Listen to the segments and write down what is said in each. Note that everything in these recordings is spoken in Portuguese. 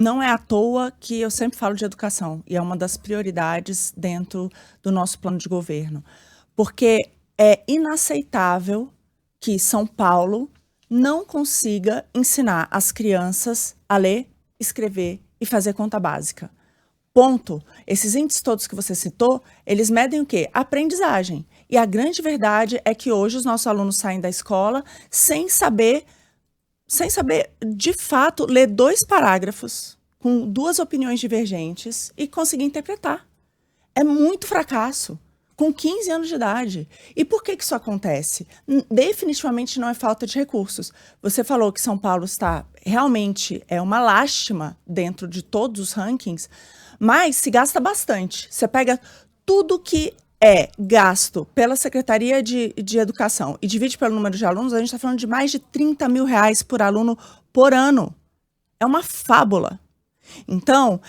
Não é à toa que eu sempre falo de educação, e é uma das prioridades dentro do nosso plano de governo, porque é inaceitável que São Paulo não consiga ensinar as crianças a ler, escrever e fazer conta básica. Ponto. Esses índices todos que você citou, eles medem o quê? Aprendizagem. E a grande verdade é que hoje os nossos alunos saem da escola sem saber de fato ler 2 parágrafos com 2 opiniões divergentes e conseguir interpretar. É muito fracasso, com 15 anos de idade. E por que isso acontece? Definitivamente não é falta de recursos. Você falou que São Paulo está realmente é uma lástima dentro de todos os rankings, mas se gasta bastante. Você pega tudo que é gasto pela Secretaria de Educação e divide pelo número de alunos, a gente está falando de mais de R$30 mil por aluno por ano. É uma fábula. Então,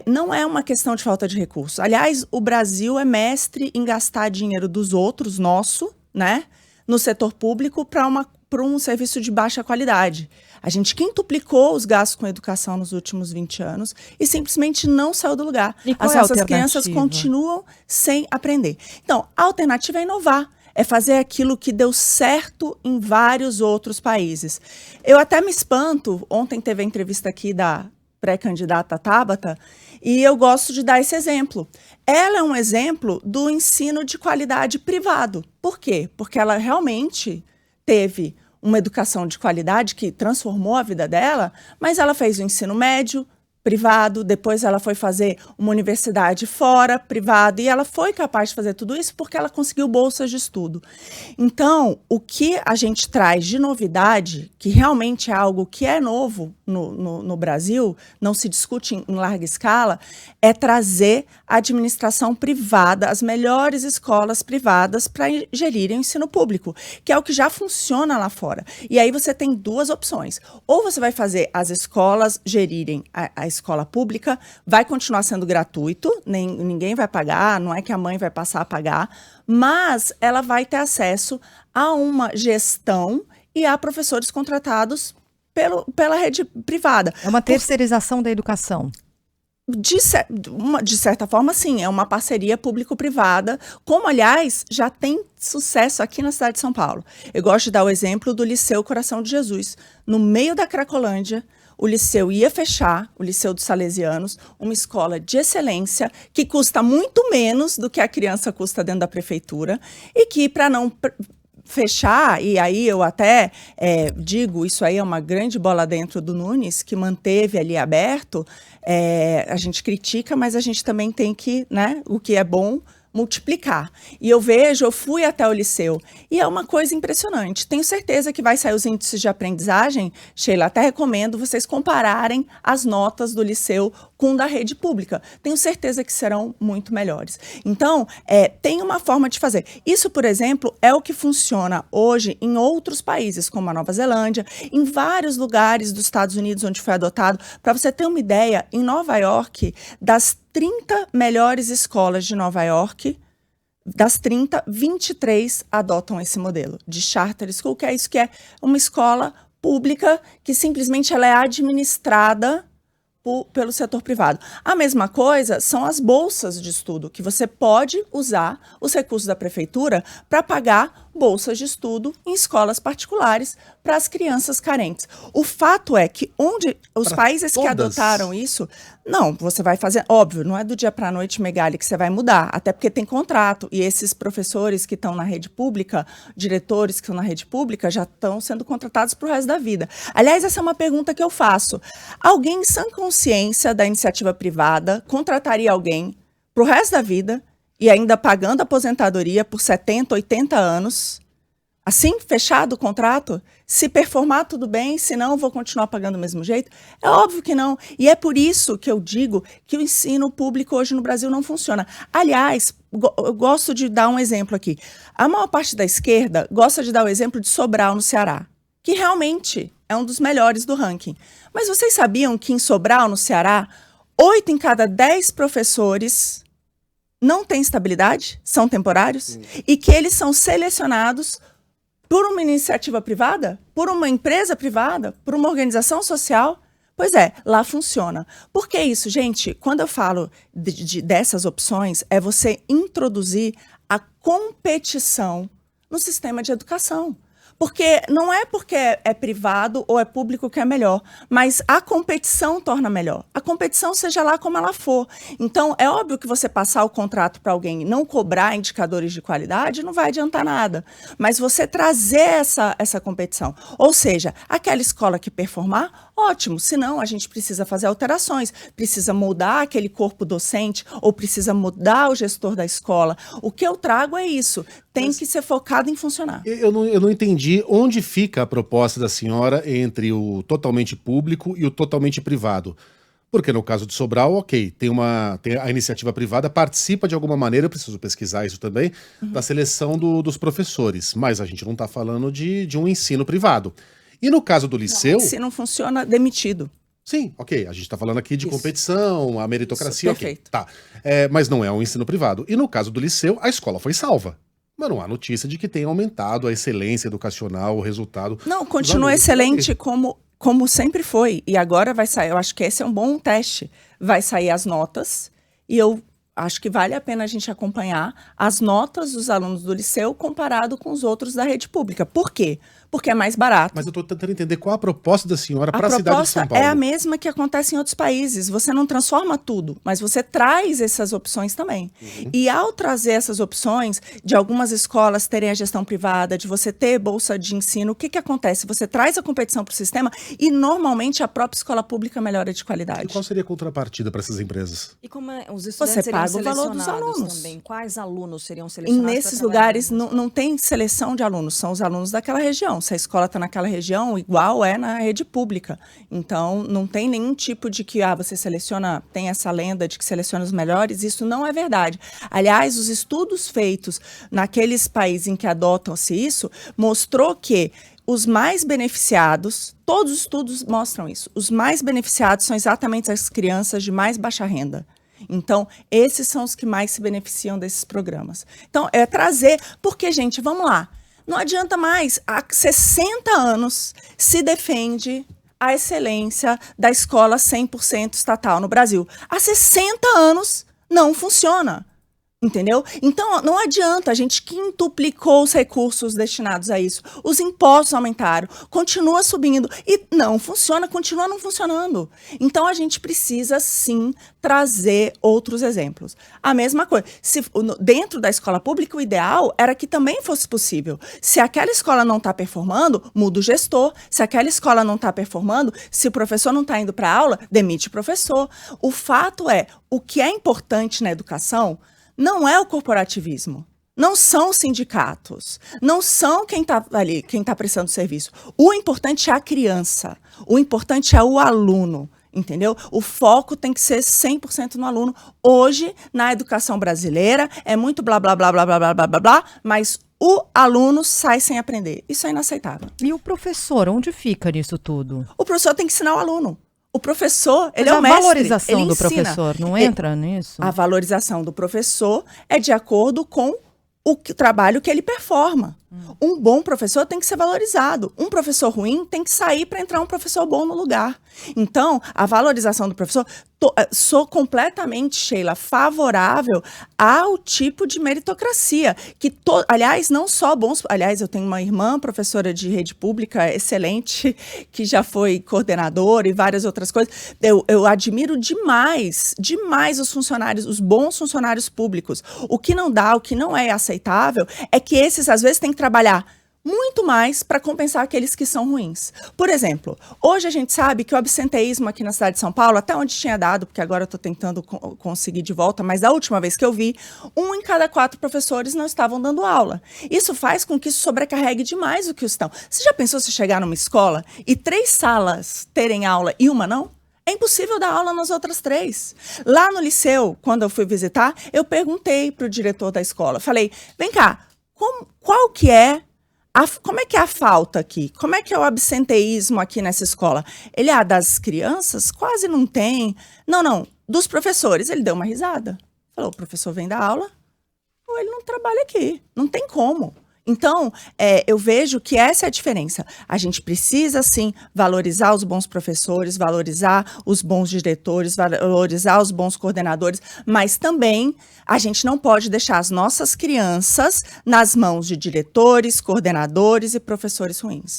não é uma questão de falta de recursos. Aliás, o Brasil é mestre em gastar dinheiro dos outros, nosso, né, no setor público para um serviço de baixa qualidade. A gente quintuplicou os gastos com educação nos últimos 20 anos e simplesmente não saiu do lugar. E As nossas crianças continuam sem aprender. Então, a alternativa é inovar. É fazer aquilo que deu certo em vários outros países. Eu até me espanto, ontem teve a entrevista aqui da pré-candidata Tabata, e eu gosto de dar esse exemplo. Ela é um exemplo do ensino de qualidade privado. Por quê? Porque ela realmente teve uma educação de qualidade que transformou a vida dela, mas ela fez o ensino médio privado, depois ela foi fazer uma universidade fora, privada, e ela foi capaz de fazer tudo isso porque ela conseguiu bolsas de estudo. Então, o que a gente traz de novidade, que realmente é algo que é novo no Brasil, não se discute em larga escala, é trazer a administração privada, as melhores escolas privadas para gerirem o ensino público, que é o que já funciona lá fora. E aí você tem 2 opções. Ou você vai fazer as escolas gerirem a escola pública, vai continuar sendo gratuito, ninguém vai pagar, não é que a mãe vai passar a pagar, mas ela vai ter acesso a uma gestão e a professores contratados pela rede privada. É uma terceirização da educação. De certa forma, sim, é uma parceria público-privada, como, aliás, já tem sucesso aqui na cidade de São Paulo. Eu gosto de dar o exemplo do Liceu Coração de Jesus. No meio da Cracolândia, o liceu ia fechar, o Liceu dos Salesianos, uma escola de excelência, que custa muito menos do que a criança custa dentro da prefeitura, e que, para não fechar, e aí eu até digo, isso aí é uma grande bola dentro do Nunes, que manteve ali aberto, a gente critica, mas a gente também tem que, né, o que é bom, multiplicar. E eu fui até o liceu, e é uma coisa impressionante. Tenho certeza que vai sair os índices de aprendizagem, Sheila, até recomendo vocês compararem as notas do liceu com da rede pública. Tenho certeza que serão muito melhores. Então, tem uma forma de fazer. Isso, por exemplo, é o que funciona hoje em outros países, como a Nova Zelândia, em vários lugares dos Estados Unidos onde foi adotado. Para você ter uma ideia, em Nova York, das 30 melhores escolas de Nova York, das 30, 23 adotam esse modelo de charter school, que é uma escola pública que simplesmente ela é administrada pelo setor privado. A mesma coisa são as bolsas de estudo, que você pode usar os recursos da prefeitura para pagar bolsas de estudo em escolas particulares para as crianças carentes. O fato é que onde os países que adotaram isso, não, você vai fazer, óbvio, não é do dia para a noite, Megali, que você vai mudar, até porque tem contrato, e esses professores que estão na rede pública, diretores que estão na rede pública, já estão sendo contratados para o resto da vida. Aliás, essa é uma pergunta que eu faço. Alguém em sã consciência da iniciativa privada contrataria alguém para o resto da vida e ainda pagando aposentadoria por 70, 80 anos, assim, fechado o contrato? Se performar, tudo bem, se não, vou continuar pagando do mesmo jeito? É óbvio que não. E é por isso que eu digo que o ensino público hoje no Brasil não funciona. Aliás, eu gosto de dar um exemplo aqui. A maior parte da esquerda gosta de dar o exemplo de Sobral, no Ceará, que realmente é um dos melhores do ranking. Mas vocês sabiam que em Sobral, no Ceará, 8 em cada 10 professores não têm estabilidade, são temporários, e que eles são selecionados por uma iniciativa privada, por uma empresa privada, por uma organização social, Pois é, lá funciona. Por que isso, gente? Quando eu falo dessas opções, é você introduzir a competição no sistema de educação. Porque não é porque é privado ou é público que é melhor, mas a competição torna melhor. A competição, seja lá como ela for. Então, é óbvio que você passar o contrato para alguém e não cobrar indicadores de qualidade não vai adiantar nada. Mas você trazer essa competição. Ou seja, aquela escola que performar, ótimo. Senão, a gente precisa fazer alterações, precisa mudar aquele corpo docente ou precisa mudar o gestor da escola. O que eu trago é isso. Tem que ser focado em funcionar. Eu não entendi onde fica a proposta da senhora entre o totalmente público e o totalmente privado. Porque no caso de Sobral, ok, tem a iniciativa privada, participa de alguma maneira, eu preciso pesquisar isso também, da seleção dos professores. Mas a gente não está falando de um ensino privado. E no caso do Liceu... Se não funciona, demitido. Sim, ok. A gente está falando aqui de Isso. competição, a meritocracia, Isso, ok. perfeito. Tá. Mas não é um ensino privado. E no caso do Liceu, a escola foi salva. Mas não há notícia de que tenha aumentado a excelência educacional, o resultado. Não, continua excelente como sempre foi. E agora vai sair, eu acho que esse é um bom teste. Vai sair as notas e eu acho que vale a pena a gente acompanhar as notas dos alunos do Liceu comparado com os outros da rede pública. Por quê? Porque é mais barato. Mas eu estou tentando entender qual a proposta da senhora A para a cidade de São proposta Paulo. é a mesma que acontece em outros países. Você não transforma tudo, mas você traz essas opções também. E ao trazer essas opções de algumas escolas terem a gestão privada, de você ter bolsa de ensino, o que acontece? Você traz a competição para o sistema e normalmente a própria escola pública melhora de E qualidade. qual seria a contrapartida para essas empresas? E como os Você estudantes seriam paga o valor dos selecionados alunos. também? Quais alunos seriam E selecionados? nesses pra trabalhar lugares não tem seleção de alunos, são os alunos daquela região. Se a escola está naquela região, igual é na rede pública. Então, não tem nenhum tipo de que você seleciona, tem essa lenda de que seleciona os melhores, isso não é verdade. Aliás, os estudos feitos naqueles países em que adotam-se isso, mostrou que os mais beneficiados, todos os estudos mostram isso, os mais beneficiados são exatamente as crianças de mais baixa renda. Então, esses são os que mais se beneficiam desses programas. Então, é trazer, porque, gente, vamos lá, não adianta mais, há 60 anos se defende a excelência da escola 100% estatal no Brasil. Há 60 anos não funciona. Entendeu? Então, não adianta, a gente quintuplicou os recursos destinados a isso. Os impostos aumentaram, continua subindo e não funciona, continua não funcionando. Então, a gente precisa, sim, trazer outros exemplos. A mesma coisa, dentro da escola pública, o ideal era que também fosse possível. Se aquela escola não está performando, muda o gestor. Se aquela escola não está performando, se o professor não está indo para a aula, demite o professor. O fato é, o que é importante na educação não é o corporativismo, não são os sindicatos, não são quem está ali, quem está prestando serviço. O importante é a criança, o importante é o aluno, entendeu? O foco tem que ser 100% no aluno. Hoje, na educação brasileira, é muito blá, blá, blá, blá, blá, blá, blá, blá, blá, mas o aluno sai sem aprender. Isso é inaceitável. E o professor, onde fica nisso tudo? O professor tem que ensinar o aluno. O professor, ele Mas é o mestre. a valorização ele do ensina. professor não entra nisso? A valorização do professor é de acordo com o trabalho que ele performa. Um bom professor tem que ser valorizado. Um professor ruim tem que sair para entrar um professor bom no lugar. Então, a valorização do professor, sou completamente, Sheila, favorável ao tipo de meritocracia. Aliás, não só bons... Aliás, eu tenho uma irmã, professora de rede pública, excelente, que já foi coordenadora e várias outras coisas. Eu admiro demais os funcionários, os bons funcionários públicos. O que não dá, o que não é aceitável, é que esses, às vezes, têm que trabalhar muito mais para compensar aqueles que são ruins. Por exemplo, hoje a gente sabe que o absenteísmo aqui na cidade de São Paulo, até onde tinha dado, porque agora eu estou tentando conseguir de volta, mas da última vez que eu vi, 1 em cada 4 professores não estavam dando aula. Isso faz com que isso sobrecarregue demais o que estão. Você já pensou se chegar numa escola e 3 salas terem aula e uma não? É impossível dar aula nas outras 3. Lá no Liceu, quando eu fui visitar, eu perguntei para o diretor da escola, falei, vem cá, qual que é como é que é a falta aqui? Como é que é o absenteísmo aqui nessa escola? Ele, das crianças? Quase não tem. Não, dos professores. Ele deu uma risada. Falou, o professor vem dar aula ou ele não trabalha aqui. Não tem como. Então, eu vejo que essa é a diferença. A gente precisa, sim, valorizar os bons professores, valorizar os bons diretores, valorizar os bons coordenadores, mas também a gente não pode deixar as nossas crianças nas mãos de diretores, coordenadores e professores ruins.